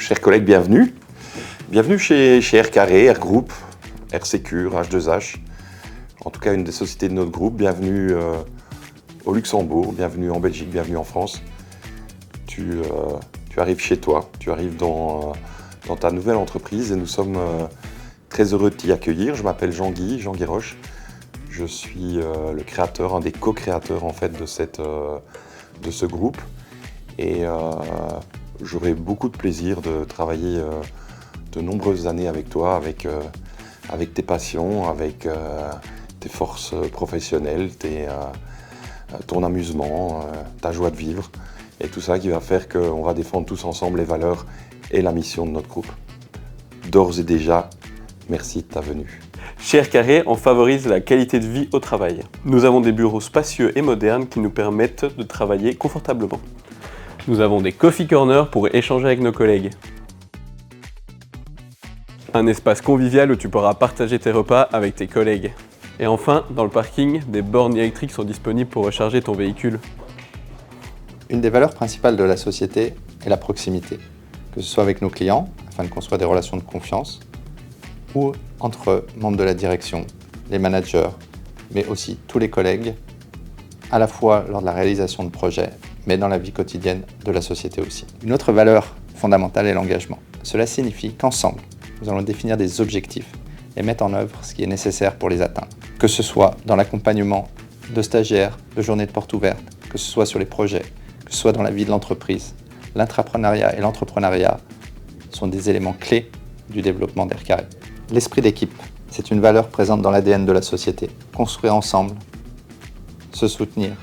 chers collègues, bienvenue. Bienvenue chez R Carré, R Group, R Secure, H2H. En tout cas, une des sociétés de notre groupe. Bienvenue au Luxembourg, bienvenue en Belgique, bienvenue en France. Tu arrives chez toi, tu arrives dans ta nouvelle entreprise et nous sommes très heureux de t'y accueillir. Je m'appelle Jean-Guy Roche. Je suis le créateur, un des co-créateurs en fait de ce groupe. Et j'aurai beaucoup de plaisir de travailler de nombreuses années avec toi, avec tes passions, avec tes forces professionnelles, ton amusement, ta joie de vivre. Et tout ça qui va faire qu'on va défendre tous ensemble les valeurs et la mission de notre groupe. D'ores et déjà, merci de ta venue. Chez R Carré, on favorise la qualité de vie au travail. Nous avons des bureaux spacieux et modernes qui nous permettent de travailler confortablement. Nous avons des coffee corners pour échanger avec nos collègues. Un espace convivial où tu pourras partager tes repas avec tes collègues. Et enfin, dans le parking, des bornes électriques sont disponibles pour recharger ton véhicule. Une des valeurs principales de la société est la proximité, que ce soit avec nos clients, afin de construire des relations de confiance, ou entre membres de la direction, les managers, mais aussi tous les collègues, à la fois lors de la réalisation de projets, mais dans la vie quotidienne de la société aussi. Une autre valeur fondamentale est l'engagement. Cela signifie qu'ensemble, nous allons définir des objectifs et mettre en œuvre ce qui est nécessaire pour les atteindre. Que ce soit dans l'accompagnement de stagiaires, de journées de portes ouvertes, que ce soit sur les projets, que ce soit dans la vie de l'entreprise, l'intrapreneuriat et l'entrepreneuriat sont des éléments clés du développement d'R Carré. L'esprit d'équipe, c'est une valeur présente dans l'ADN de la société. Construire ensemble, se soutenir,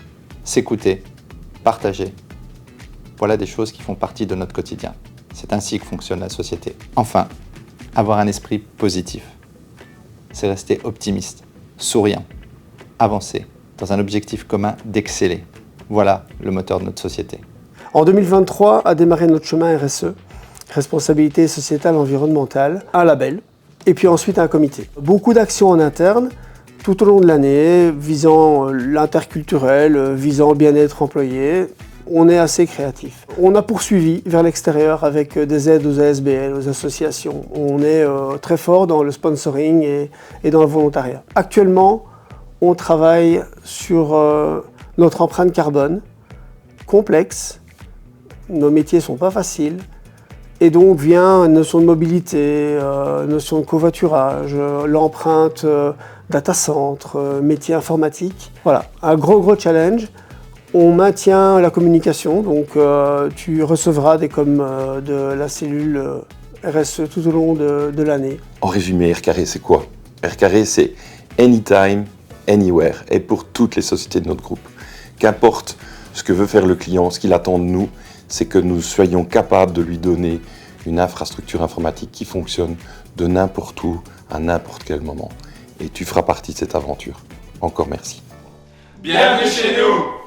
s'écouter, partager. Voilà des choses qui font partie de notre quotidien. C'est ainsi que fonctionne la société. Enfin, avoir un esprit positif. C'est rester optimiste, souriant, avancer dans un objectif commun d'exceller. Voilà le moteur de notre société. En 2023 a démarré notre chemin RSE, responsabilité sociétale environnementale, un label, et puis ensuite un comité. Beaucoup d'actions en interne, tout au long de l'année, visant l'interculturel, visant le bien-être employé. On est assez créatif. On a poursuivi vers l'extérieur avec des aides aux ASBL, aux associations. On est très fort dans le sponsoring et dans le volontariat. Actuellement, on travaille sur notre empreinte carbone, complexe. Nos métiers ne sont pas faciles. Et donc vient une notion de mobilité, notion de covoiturage, l'empreinte data center, métier informatique. Voilà, un gros challenge. On maintient la communication, donc tu recevras des coms de la cellule RSE tout au long de l'année. En résumé, R Carré, c'est quoi? R Carré, c'est anytime, anywhere, et pour toutes les sociétés de notre groupe. Qu'importe ce que veut faire le client, ce qu'il attend de nous, c'est que nous soyons capables de lui donner une infrastructure informatique qui fonctionne de n'importe où, à n'importe quel moment. Et tu feras partie de cette aventure. Encore merci. Bienvenue chez nous!